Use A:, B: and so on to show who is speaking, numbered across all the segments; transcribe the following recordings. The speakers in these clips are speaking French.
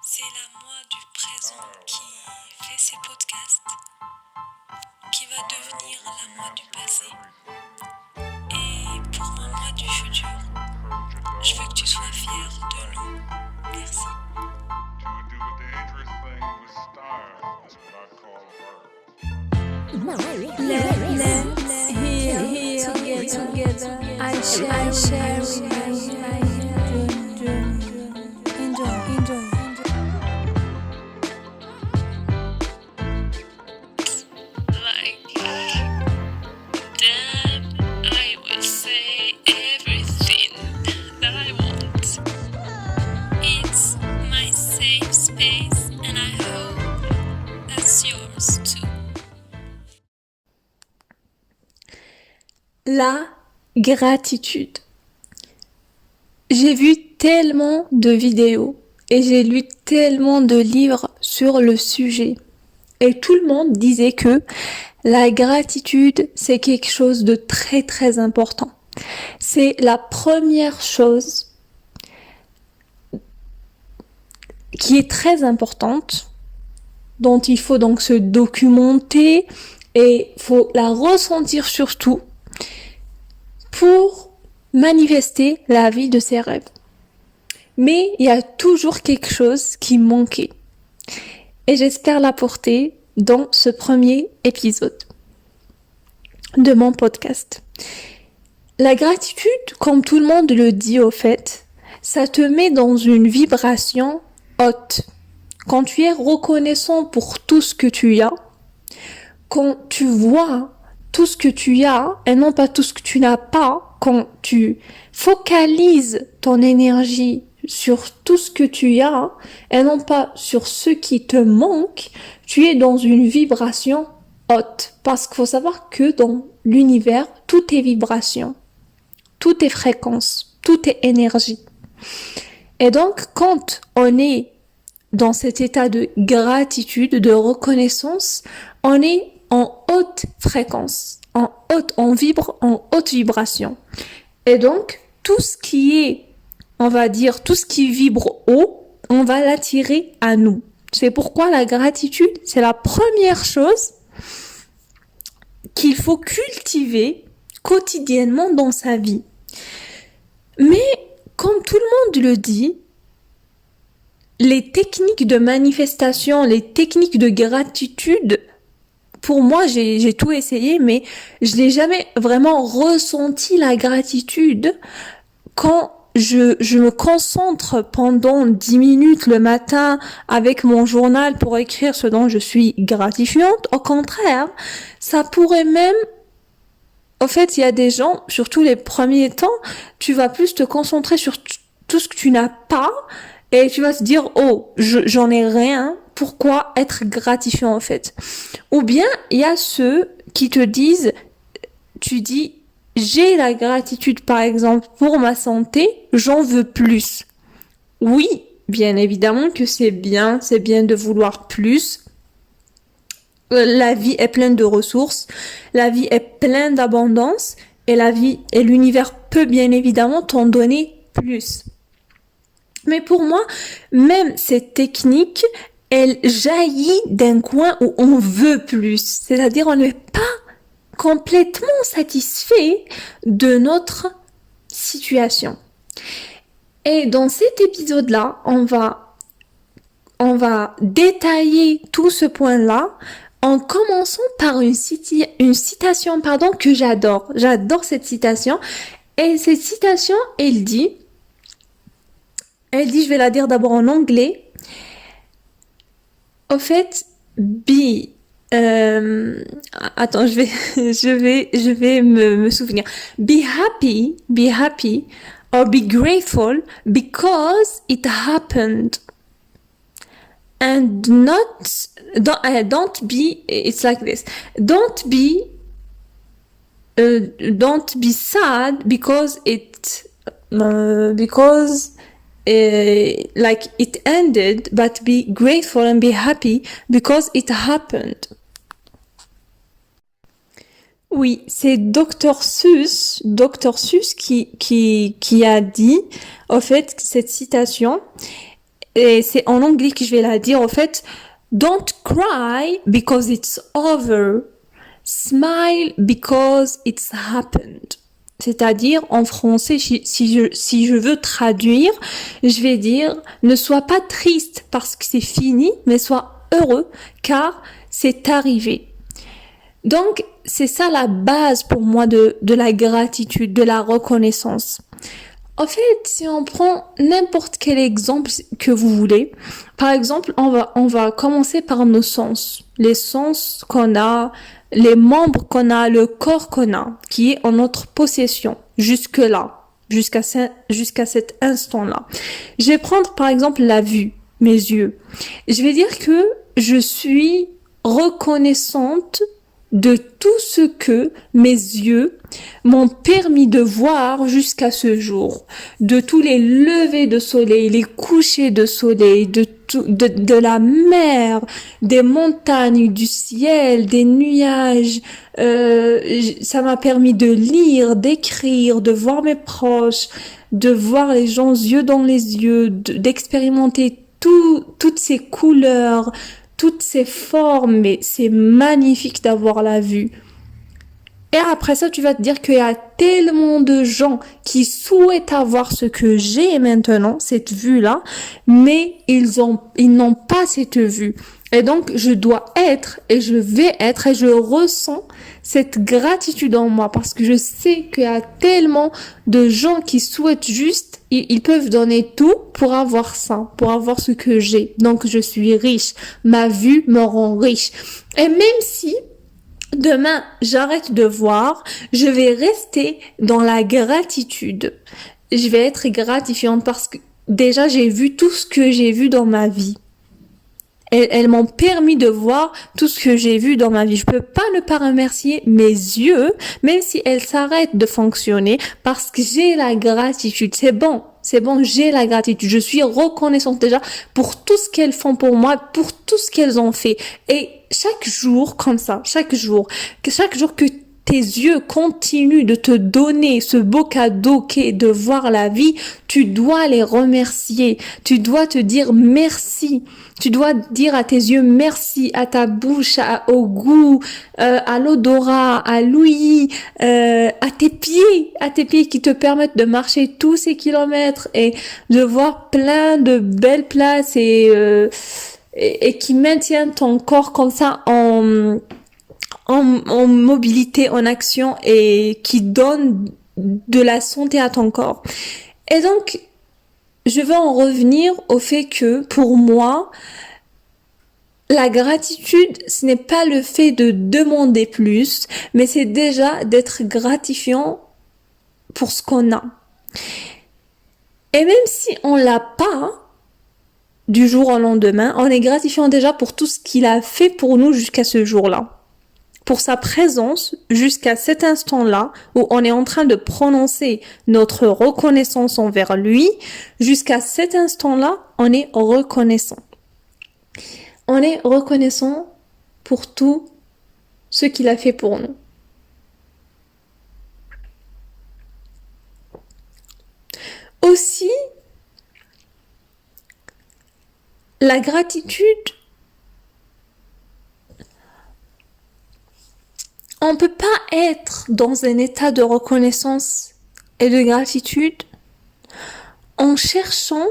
A: C'est la moi du présent qui fait ses podcasts, qui va devenir la moi du passé. Et pour ma moi du futur, je veux que tu sois fier de nous. Merci.
B: Here together. I share my dream. Enjoy.
A: Damn, I will say everything that I want. It's my safe space and I hope that's yours too.
B: La gratitude. J'ai vu tellement de vidéos et j'ai lu tellement de livres sur le sujet. Et tout le monde disait que la gratitude, c'est quelque chose de très très important. C'est la première chose qui est très importante, dont il faut donc se documenter et il faut la ressentir surtout pour manifester la vie de ses rêves. Mais il y a toujours quelque chose qui manquait. Et j'espère l'apporter dans ce premier épisode de mon podcast. La gratitude, comme tout le monde le dit au fait, ça te met dans une vibration haute. Quand tu es reconnaissant pour tout ce que tu as, quand tu vois tout ce que tu as et non pas tout ce que tu n'as pas, quand tu focalises ton énergie sur tout ce que tu as et non pas sur ce qui te manque, tu es dans une vibration haute. Parce qu'il faut savoir que dans l'univers, tout est vibration, tout est fréquence, tout est énergie. Et donc, quand on est dans cet état de gratitude, de reconnaissance, on est en haute fréquence, on vibre en haute vibration. Et donc, tout ce qui est, on va dire, tout ce qui vibre haut, on va l'attirer à nous. C'est pourquoi la gratitude, c'est la première chose qu'il faut cultiver quotidiennement dans sa vie. Mais, comme tout le monde le dit, les techniques de manifestation, les techniques de gratitude, pour moi, j'ai tout essayé, mais je n'ai jamais vraiment ressenti la gratitude quand je me concentre pendant 10 minutes le matin avec mon journal pour écrire ce dont je suis gratifiante. Au contraire, ça pourrait même... En fait, il y a des gens, surtout les premiers temps, tu vas plus te concentrer sur tout ce que tu n'as pas et tu vas te dire, oh, j'en ai rien, pourquoi être gratifiant en fait? Ou bien, il y a ceux qui te disent, tu dis, j'ai la gratitude par exemple pour ma santé, j'en veux plus. Oui, bien évidemment que c'est bien de vouloir plus. La vie est pleine de ressources, la vie est pleine d'abondance et la vie et l'univers peut bien évidemment t'en donner plus. Mais pour moi, même cette technique, elle jaillit d'un coin où on veut plus. C'est-à-dire, on n'est pas complètement satisfait de notre situation. Et dans cet épisode-là, on va détailler tout ce point-là en commençant par une citation que j'adore. J'adore cette citation. Et cette citation, elle dit, je vais la dire d'abord en anglais. Au fait, attends, je vais me souvenir. Be happy, or be grateful because it happened. And don't be, it's like this. Don't be sad because like it ended, but be grateful and be happy because it happened. Oui, c'est Dr Seuss qui a dit, en fait, cette citation. et c'est en anglais que je vais la dire, en fait, don't cry because it's over. Smile because it's happened. C'est-à-dire, en français, si je veux traduire, je vais dire, ne sois pas triste parce que c'est fini, mais sois heureux car c'est arrivé. Donc, c'est ça la base pour moi de la gratitude, de la reconnaissance. En fait, si on prend n'importe quel exemple que vous voulez, par exemple, on va commencer par nos sens. Les sens qu'on a, les membres qu'on a, le corps qu'on a, qui est en notre possession, jusque-là, jusqu'à cet instant-là. Je vais prendre par exemple la vue, mes yeux. Je vais dire que je suis reconnaissante de tout ce que mes yeux m'ont permis de voir jusqu'à ce jour, de tous les levers de soleil, les couchers de soleil, de la mer, des montagnes, du ciel, des nuages. Ça m'a permis de lire, d'écrire, de voir mes proches, de voir les gens yeux dans les yeux, d'expérimenter toutes ces couleurs, toutes ces formes, mais c'est magnifique d'avoir la vue. Et après ça, tu vas te dire qu'il y a tellement de gens qui souhaitent avoir ce que j'ai maintenant, cette vue-là, mais ils n'ont pas cette vue. Et donc, je dois être, et je vais être, et je ressens cette gratitude en moi, parce que je sais qu'il y a tellement de gens qui souhaitent juste, ils peuvent donner tout pour avoir ça, pour avoir ce que j'ai. Donc, je suis riche. Ma vue me rend riche. Et même si demain, j'arrête de voir, je vais rester dans la gratitude. Je vais être gratifiante parce que déjà, j'ai vu tout ce que j'ai vu dans ma vie. Elles m'ont permis de voir tout ce que j'ai vu dans ma vie. Je peux pas ne pas remercier mes yeux, même si elles s'arrêtent de fonctionner, parce que j'ai la gratitude. C'est bon, j'ai la gratitude. Je suis reconnaissante déjà pour tout ce qu'elles font pour moi, pour tout ce qu'elles ont fait. Et chaque jour, comme ça, chaque jour que tes yeux continuent de te donner ce beau cadeau qu'est de voir la vie, tu dois les remercier. Tu dois te dire merci. Tu dois dire à tes yeux merci, à ta bouche, au goût, à l'odorat, à l'ouïe, à tes pieds qui te permettent de marcher tous ces kilomètres et de voir plein de belles places et qui maintiennent ton corps comme ça en mobilité, en action et qui donne de la santé à ton corps. Et donc, je veux en revenir au fait que, pour moi, la gratitude, ce n'est pas le fait de demander plus, mais c'est déjà d'être gratifiant pour ce qu'on a. Et même si on l'a pas, du jour au lendemain, on est gratifiant déjà pour tout ce qu'il a fait pour nous jusqu'à ce jour-là. Pour sa présence jusqu'à cet instant-là où on est en train de prononcer notre reconnaissance envers lui, jusqu'à cet instant-là, on est reconnaissant. On est reconnaissant pour tout ce qu'il a fait pour nous. Aussi, la gratitude, on peut pas être dans un état de reconnaissance et de gratitude en cherchant,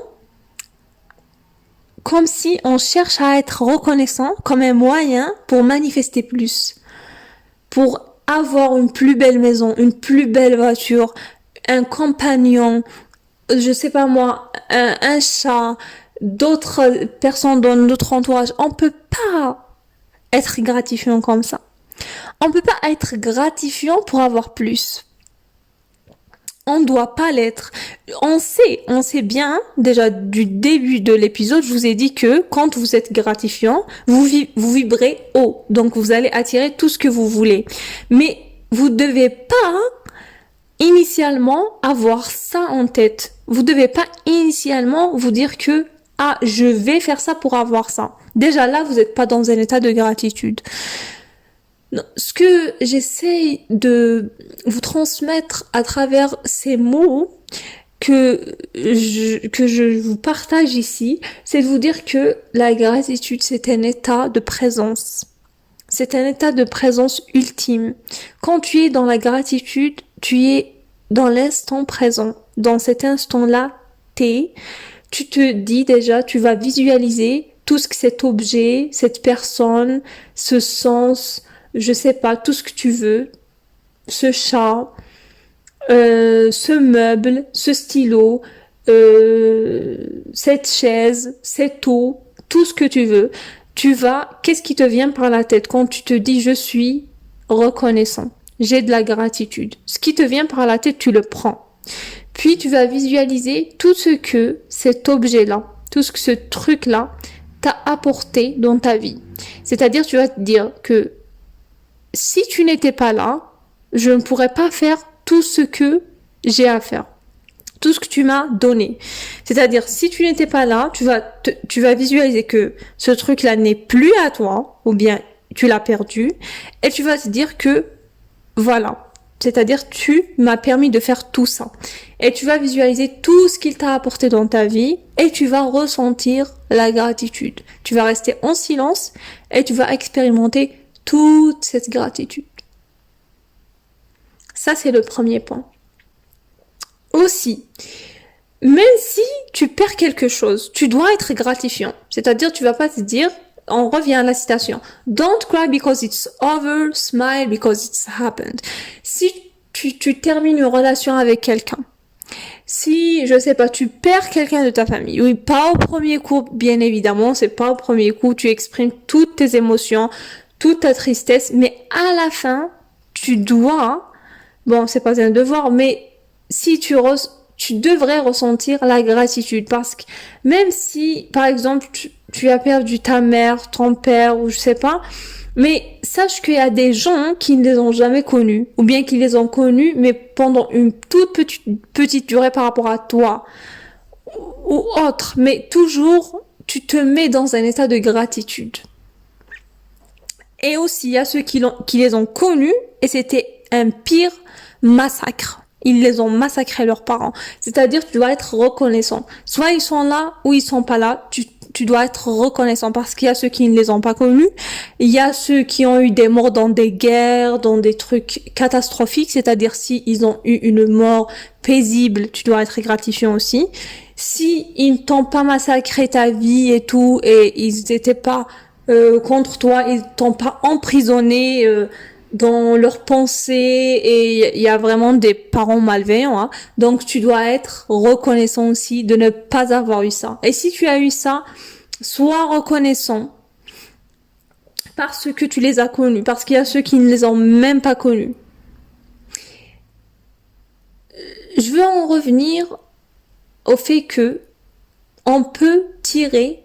B: comme si on cherche à être reconnaissant comme un moyen pour manifester plus, pour avoir une plus belle maison, une plus belle voiture, un compagnon, je sais pas moi, un chat, d'autres personnes dans notre entourage. On peut pas être gratifiant comme ça. On peut pas être gratifiant pour avoir plus. On doit pas l'être. On sait bien, déjà du début de l'épisode, je vous ai dit que quand vous êtes gratifiant, vous vibrez haut. Donc vous allez attirer tout ce que vous voulez. Mais vous devez pas initialement avoir ça en tête. Vous devez pas initialement vous dire que je vais faire ça pour avoir ça. Déjà là, vous n'êtes pas dans un état de gratitude. Ce que j'essaye de vous transmettre à travers ces mots que je vous partage ici, c'est de vous dire que la gratitude, c'est un état de présence. C'est un état de présence ultime. Quand tu es dans la gratitude, tu es dans l'instant présent. Dans cet instant-là, tu te dis déjà, tu vas visualiser tout ce que cet objet, cette personne, ce sens, je sais pas, tout ce que tu veux, ce chat, ce meuble, ce stylo, cette chaise, cette eau, tout ce que tu veux. Qu'est-ce qui te vient par la tête quand tu te dis je suis reconnaissant, j'ai de la gratitude. Ce qui te vient par la tête, tu le prends. Puis tu vas visualiser tout ce que cet objet-là, tout ce que ce truc-là t'a apporté dans ta vie. C'est-à-dire, tu vas te dire que si tu n'étais pas là, je ne pourrais pas faire tout ce que j'ai à faire. Tout ce que tu m'as donné. C'est-à-dire, si tu n'étais pas là, tu vas visualiser que ce truc-là n'est plus à toi, ou bien tu l'as perdu, et tu vas te dire que, voilà. C'est-à-dire, tu m'as permis de faire tout ça. Et tu vas visualiser tout ce qu'il t'a apporté dans ta vie, et tu vas ressentir la gratitude. Tu vas rester en silence, et tu vas expérimenter toute cette gratitude. Ça, c'est le premier point. Aussi, même si tu perds quelque chose, tu dois être gratifiant. C'est-à-dire, tu vas pas te dire, on revient à la citation, don't cry because it's over, smile because it's happened. Si tu termines une relation avec quelqu'un, si, je sais pas, tu perds quelqu'un de ta famille, oui, pas au premier coup, bien évidemment, c'est pas au premier coup, tu exprimes toutes tes émotions, toute ta tristesse, mais à la fin, tu dois, bon, c'est pas un devoir, mais si tu devrais ressentir la gratitude, parce que même si, par exemple, tu as perdu ta mère, ton père, ou je sais pas, mais sache qu'il y a des gens qui ne les ont jamais connus, ou bien qui les ont connus, mais pendant une toute petite durée par rapport à toi, ou autre, mais toujours, tu te mets dans un état de gratitude. Et aussi, il y a ceux qui les ont connus, et c'était un pire massacre. Ils les ont massacrés, leurs parents. C'est-à-dire, tu dois être reconnaissant. Soit ils sont là, ou ils sont pas là. Tu dois être reconnaissant parce qu'il y a ceux qui ne les ont pas connus. Il y a ceux qui ont eu des morts dans des guerres, dans des trucs catastrophiques. C'est-à-dire, si ils ont eu une mort paisible, tu dois être gratifiant aussi. Si ils ne t'ont pas massacré ta vie et tout, et ils étaient pas contre toi, ils t'ont pas emprisonné dans leurs pensées, et il y a vraiment des parents malveillants, hein. Donc tu dois être reconnaissant aussi de ne pas avoir eu ça. Et si tu as eu ça, sois reconnaissant parce que tu les as connus, parce qu'il y a ceux qui ne les ont même pas connus. Je veux en revenir au fait que on peut tirer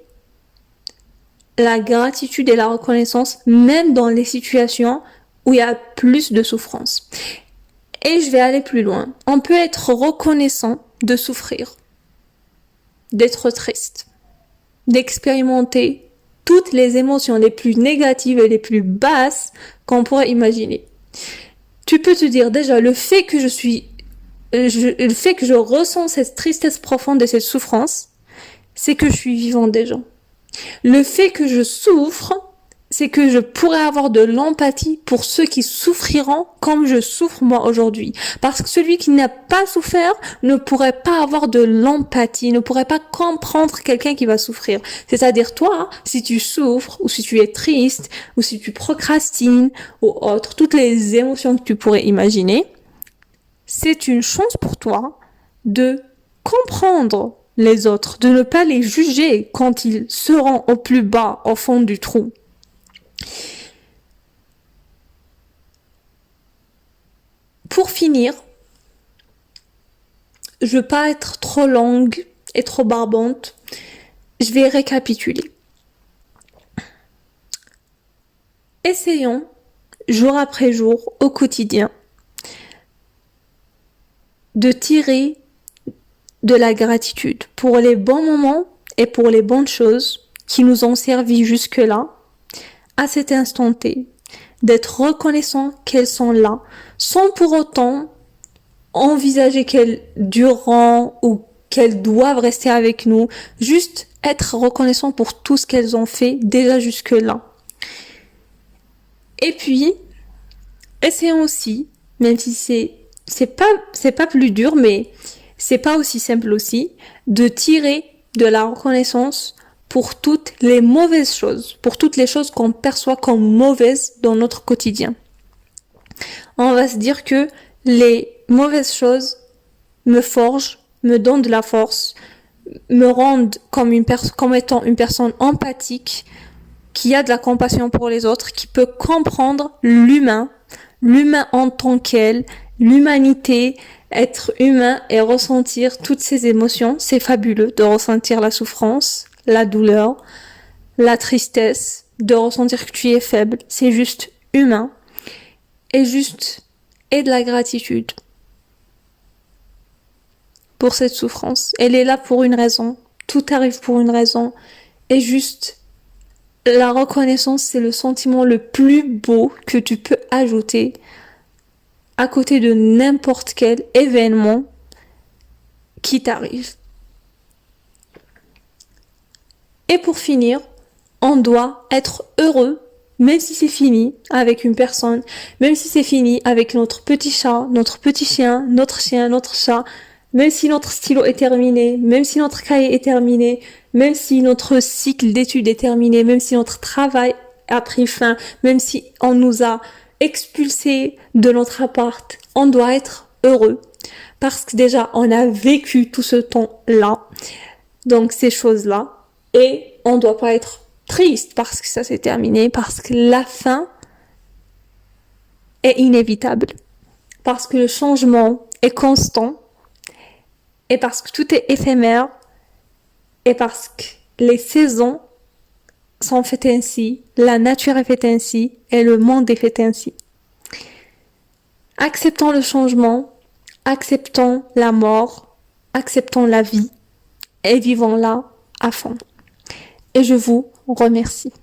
B: la gratitude et la reconnaissance même dans les situations où il y a plus de souffrance. Et je vais aller plus loin. On peut être reconnaissant de souffrir, d'être triste, d'expérimenter toutes les émotions les plus négatives et les plus basses qu'on pourrait imaginer. Tu peux te dire déjà, le fait que je ressens cette tristesse profonde et cette souffrance, c'est que je suis vivant déjà. Le fait que je souffre, c'est que je pourrais avoir de l'empathie pour ceux qui souffriront comme je souffre moi aujourd'hui. Parce que celui qui n'a pas souffert ne pourrait pas avoir de l'empathie, ne pourrait pas comprendre quelqu'un qui va souffrir. C'est-à-dire toi, si tu souffres, ou si tu es triste, ou si tu procrastines, ou autre, toutes les émotions que tu pourrais imaginer, c'est une chance pour toi de comprendre les autres, de ne pas les juger quand ils seront au plus bas, au fond du trou. Pour finir, je veux pas être trop longue et trop barbante, je vais récapituler. Essayons, jour après jour, au quotidien, de tirer de la gratitude pour les bons moments et pour les bonnes choses qui nous ont servi jusque-là, à cet instant T, d'être reconnaissant qu'elles sont là, sans pour autant envisager qu'elles dureront ou qu'elles doivent rester avec nous. Juste être reconnaissant pour tout ce qu'elles ont fait déjà jusque-là. Et puis, essayons aussi, même si c'est pas plus dur, mais c'est pas aussi simple aussi, de tirer de la reconnaissance pour toutes les mauvaises choses, pour toutes les choses qu'on perçoit comme mauvaises dans notre quotidien. On va se dire que les mauvaises choses me forgent, me donnent de la force, me rendent comme étant une personne empathique, qui a de la compassion pour les autres, qui peut comprendre l'humain en tant qu'elle, l'humanité, être humain et ressentir toutes ces émotions. C'est fabuleux de ressentir la souffrance, la douleur, la tristesse, de ressentir que tu es faible. C'est juste humain. Et de la gratitude pour cette souffrance. Elle est là pour une raison. Tout arrive pour une raison. Et juste, la reconnaissance, c'est le sentiment le plus beau que tu peux ajouter à côté de n'importe quel événement qui t'arrive. Et pour finir, on doit être heureux, même si c'est fini avec une personne, même si c'est fini avec notre petit chat, notre petit chien, notre chat, même si notre stylo est terminé, même si notre cahier est terminé, même si notre cycle d'études est terminé, même si notre travail a pris fin, même si on nous a expulsés de notre appart, on doit être heureux. Parce que déjà, on a vécu tout ce temps-là, donc ces choses-là, et on doit pas être triste parce que ça s'est terminé, parce que la fin est inévitable, parce que le changement est constant, et parce que tout est éphémère, et parce que les saisons sont faites ainsi, la nature est faite ainsi, et le monde est fait ainsi. Acceptons le changement, acceptons la mort, acceptons la vie, et vivons-la à fond. Et je vous remercie.